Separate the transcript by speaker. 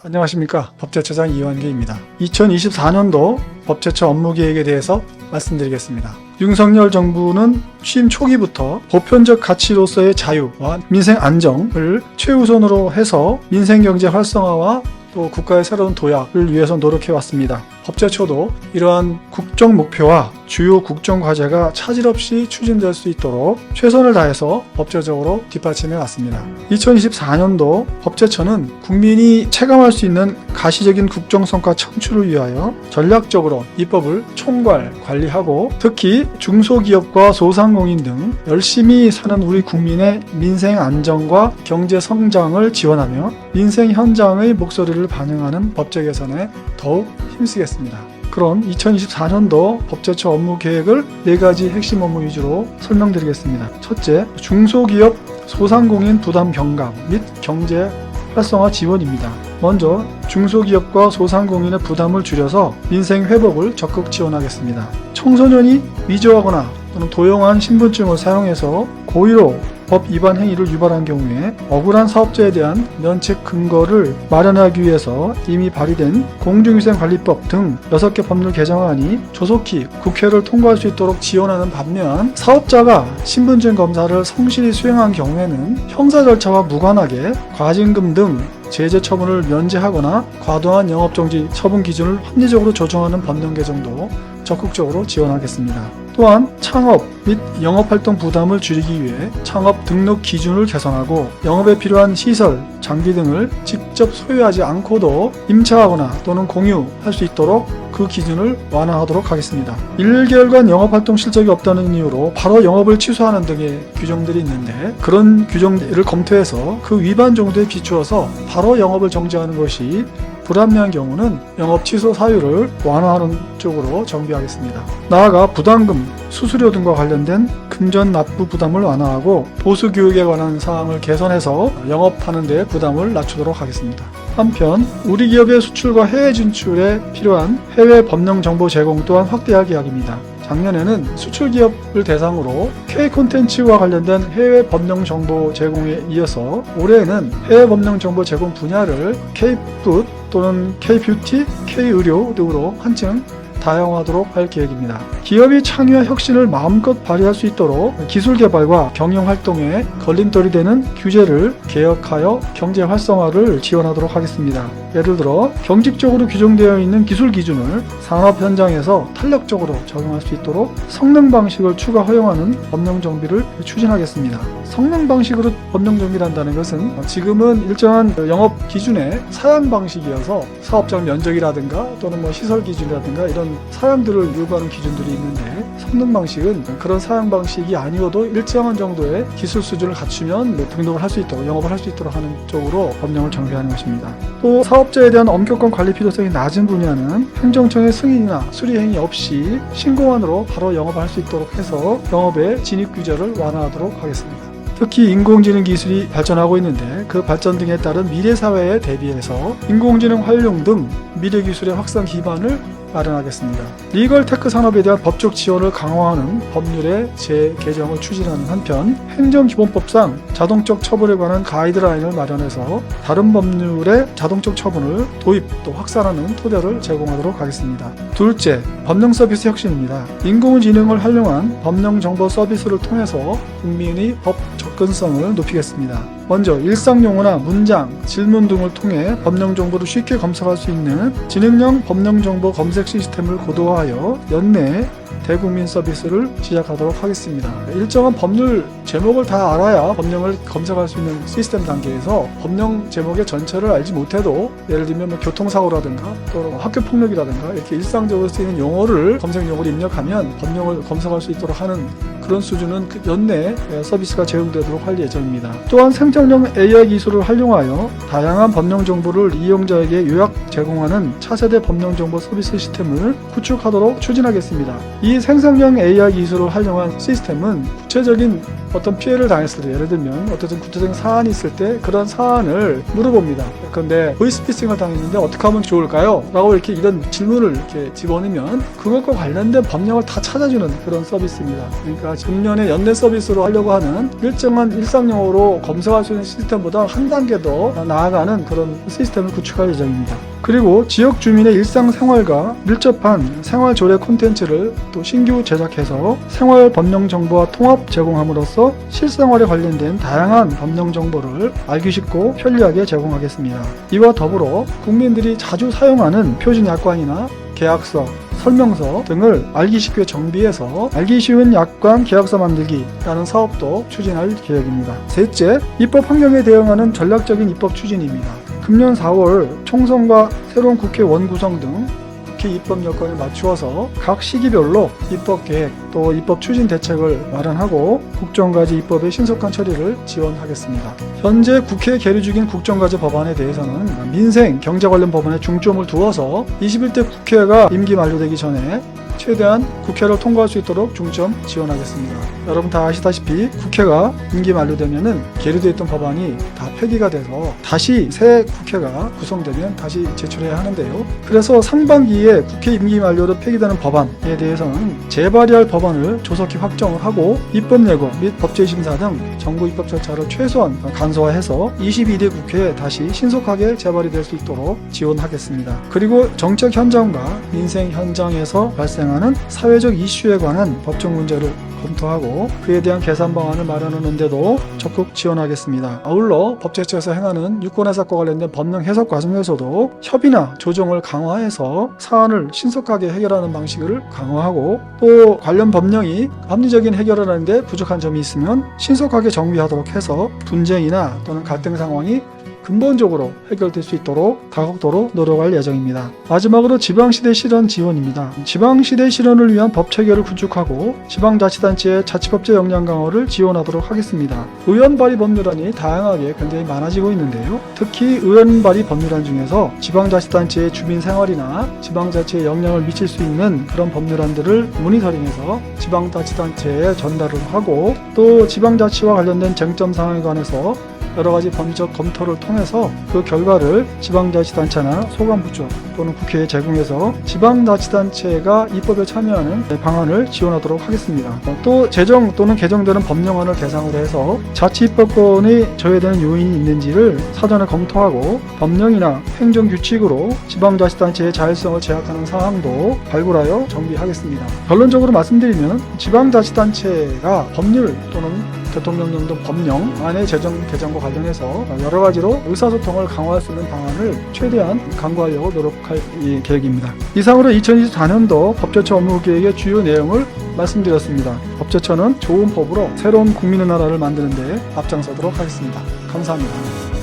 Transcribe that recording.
Speaker 1: 안녕하십니까. 법제처장 이완기입니다. 2024년도 법제처 업무계획에 대해서 말씀드리겠습니다. 윤석열 정부는 취임 초기부터 보편적 가치로서의 자유와 민생 안정을 최우선으로 해서 민생경제 활성화와 또 국가의 새로운 도약을 위해서 노력해왔습니다. 법제처도 이러한 국정 목표와 주요 국정 과제가 차질 없이 추진될 수 있도록 최선을 다해서 법제적으로 뒷받침해 왔습니다. 2024년도 법제처는 국민이 체감할 수 있는 가시적인 국정성과 창출을 위하여 전략적으로 입법을 총괄 관리하고 특히 중소기업과 소상공인 등 열심히 사는 우리 국민의 민생 안정과 경제 성장을 지원하며 민생 현장의 목소리를 반영하는 법제 개선에 더욱 힘쓰겠습니다. 그럼 2024년도 법제처 업무 계획을 4가지 핵심 업무 위주로 설명드리겠습니다. 첫째, 중소기업 소상공인 부담 경감 및 경제 활성화 지원입니다. 먼저 중소기업과 소상공인의 부담을 줄여서 민생 회복을 적극 지원하겠습니다. 청소년이 위조하거나 또는 도용한 신분증을 사용해서 고의로 법 위반 행위를 유발한 경우에 억울한 사업자에 대한 면책 근거를 마련하기 위해서 이미 발의된 공중위생관리법 등 6개 법률 개정안이 조속히 국회를 통과할 수 있도록 지원하는 반면 사업자가 신분증 검사를 성실히 수행한 경우에는 형사 절차와 무관하게 과징금 등 제재 처분을 면제하거나 과도한 영업정지 처분 기준을 합리적으로 조정하는 법령 개정도 적극적으로 지원하겠습니다. 또한 창업 및 영업활동 부담을 줄이기 위해 창업 등록 기준을 개선하고 영업에 필요한 시설, 장비 등을 직접 소유하지 않고도 임차하거나 또는 공유할 수 있도록 그 기준을 완화하도록 하겠습니다. 1개월간 영업활동 실적이 없다는 이유로 바로 영업을 취소하는 등의 규정들이 있는데 그런 규정들을 검토해서 그 위반 정도에 비추어서 바로 영업을 정지하는 것이 불합리한 경우는 영업 취소 사유를 완화하는 쪽으로 정비하겠습니다. 나아가 부담금, 수수료 등과 관련된 금전 납부 부담을 완화하고 보수 교육에 관한 사항을 개선해서 영업하는 데 부담을 낮추도록 하겠습니다. 한편 우리 기업의 수출과 해외 진출에 필요한 해외 법령 정보 제공 또한 확대할 계획입니다. 작년에는 수출 기업을 대상으로 K 콘텐츠와 관련된 해외 법령 정보 제공에 이어서 올해에는 해외 법령 정보 제공 분야를 K-푸드 또는 K-뷰티, K-의료 등으로 한층 다양화하도록 할 계획입니다. 기업이 창의와 혁신을 마음껏 발휘할 수 있도록 기술 개발과 경영 활동에 걸림돌이 되는 규제를 개혁하여 경제 활성화를 지원하도록 하겠습니다. 예를 들어 경직적으로 규정되어 있는 기술 기준을 산업 현장에서 탄력적으로 적용할 수 있도록 성능 방식을 추가 허용하는 법령 정비를 추진하겠습니다. 성능 방식으로 법령 정비를 한다는 것은 지금은 일정한 영업 기준의 사양 방식이어서 사업장 면적이라든가 또는 시설 기준이라든가 이런 사양들을 요구하는 기준들이 있는데 성능 방식은 그런 사양 방식이 아니어도 일정한 정도의 기술 수준을 갖추면 등록을 할 수 있도록 영업을 할 수 있도록 하는 쪽으로 법령을 정비하는 것입니다. 또 사업자에 대한 엄격한 관리 필요성이 낮은 분야는 행정청의 승인이나 수리 행위 없이 신고만으로 바로 영업을 할 수 있도록 해서 영업의 진입 규제를 완화하도록 하겠습니다. 특히 인공지능 기술이 발전하고 있는데 그 발전 등에 따른 미래 사회에 대비해서 인공지능 활용 등 미래 기술의 확산 기반을 마련하겠습니다. 리걸 테크 산업에 대한 법적 지원을 강화하는 법률의 재개정을 추진하는 한편 행정기본법상 자동적 처분에 관한 가이드라인을 마련해서 다른 법률의 자동적 처분을 도입 또 확산하는 토대를 제공하도록 하겠습니다. 둘째, 법령 서비스 혁신입니다. 인공지능을 활용한 법령 정보 서비스를 통해서 국민의 법 접근성을 높이겠습니다. 먼저 일상용어나 문장, 질문 등을 통해 법령 정보를 쉽게 검색할 수 있는 지능형 법령 정보 검색 시스템을 고도화하여 연내에 대국민 서비스를 시작하도록 하겠습니다. 일정한 법률 제목을 다 알아야 법령을 검색할 수 있는 시스템 단계에서 법령 제목의 전체를 알지 못해도 예를 들면 교통사고라든가 또 학교폭력이라든가 이렇게 일상적으로 쓰이는 용어를 검색 용어를 입력하면 법령을 검색할 수 있도록 하는 그런 수준은 연내에 서비스가 제공되도록 할 예정입니다. 또한 생성형 AI 기술을 활용하여 다양한 법령 정보를 이용자에게 요약 제공하는 차세대 법령 정보 서비스 시스템을 구축하도록 추진하겠습니다. 이 생성형 AI 기술을 활용한 시스템은 구체적인 어떤 피해를 당했을 때, 예를 들면 어떤 구체적인 사안이 있을 때 그런 사안을 물어봅니다. 그런데 보이스피싱을 당했는데 어떻게 하면 좋을까요? 라고 이런 질문을 이렇게 집어넣으면 그것과 관련된 법령을 다 찾아주는 그런 서비스입니다. 그러니까 금년에 연내 서비스로 하려고 하는 일정한 일상용어로 검색할 수 있는 시스템보다 한 단계 더 나아가는 그런 시스템을 구축할 예정입니다. 그리고 지역 주민의 일상생활과 밀접한 생활조례 콘텐츠를 또 신규 제작해서 생활 법령 정보와 통합 제공함으로써 실생활에 관련된 다양한 법령 정보를 알기 쉽고 편리하게 제공하겠습니다. 이와 더불어 국민들이 자주 사용하는 표준 약관이나 계약서, 설명서 등을 알기 쉽게 정비해서 알기 쉬운 약관 계약서 만들기라는 사업도 추진할 계획입니다. 셋째, 입법 환경에 대응하는 전략적인 입법 추진입니다. 금년 4월 총선과 새로운 국회 원구성 등 국회 입법 여건에 맞추어서 각 시기별로 입법 계획 또 입법 추진 대책을 마련하고 국정과제 입법의 신속한 처리를 지원하겠습니다. 현재 국회에 계류 중인 국정과제 법안에 대해서는 민생, 경제 관련 법안에 중점을 두어서 21대 국회가 임기 만료되기 전에 최대한 국회를 통과할 수 있도록 중점 지원하겠습니다. 여러분 다 아시다시피 국회가 임기 만료되면은 계류되어 있던 법안이 다 폐기가 돼서 다시 새 국회가 구성되면 다시 제출해야 하는데요. 그래서 상반기에 국회 임기 만료로 폐기되는 법안에 대해서는 재발의할 법안을 조속히 확정을 하고 입법 예고 및 법제심사 등 정부 입법 절차를 최소한 간소화해서 22대 국회에 다시 신속하게 재발이 될 수 있도록 지원하겠습니다. 그리고 정책 현장과 민생 현장에서 발생하는 사회적 이슈에 관한 법적 문제를 검토하고 그에 대한 개선 방안을 마련하는 데도 적극 지원하겠습니다. 아울러 법제처에서 행하는 유권해석과 관련된 법령 해석 과정에서도 협의나 조정을 강화해서 사안을 신속하게 해결하는 방식을 강화하고 또 관련 법령이 합리적인 해결을 하는데 부족한 점이 있으면 신속하게 정비하도록 해서 분쟁이나 또는 갈등 상황이 근본적으로 해결될 수 있도록 다각도로 노력할 예정입니다. 마지막으로 지방시대 실현 지원입니다. 지방시대 실현을 위한 법 체계를 구축하고 지방자치단체의 자치법제 역량 강화를 지원하도록 하겠습니다. 의원 발의 법률안이 다양하게 굉장히 많아지고 있는데요. 특히 의원 발의 법률안 중에서 지방자치단체의 주민생활이나 지방자치에 영향을 미칠 수 있는 그런 법률안들을 모니터링해서 지방자치단체에 전달을 하고 또 지방자치와 관련된 쟁점 사항에 관해서 여러가지 법리적 검토를 통해서 그 결과를 지방자치단체나 소관부 쪽 또는 국회에 제공해서 지방자치단체가 입법에 참여하는 방안을 지원하도록 하겠습니다. 또 제정 또는 개정되는 법령안을 대상으로 해서 자치입법권이 저해되는 요인이 있는지를 사전에 검토하고 법령이나 행정규칙으로 지방자치단체의 자율성을 제약하는 사항도 발굴하여 정비하겠습니다. 결론적으로 말씀드리면 지방자치단체가 법률 또는 대통령령 등 법령안의 제정 개정과 관련해서 여러 가지로 의사소통을 강화할 수 있는 방안을 최대한 강구하려고 노력할 계획입니다. 이상으로 2024년도 법제처 업무계획의 주요 내용을 말씀드렸습니다. 법제처는 좋은 법으로 새로운 국민의 나라를 만드는 데 앞장서도록 하겠습니다. 감사합니다.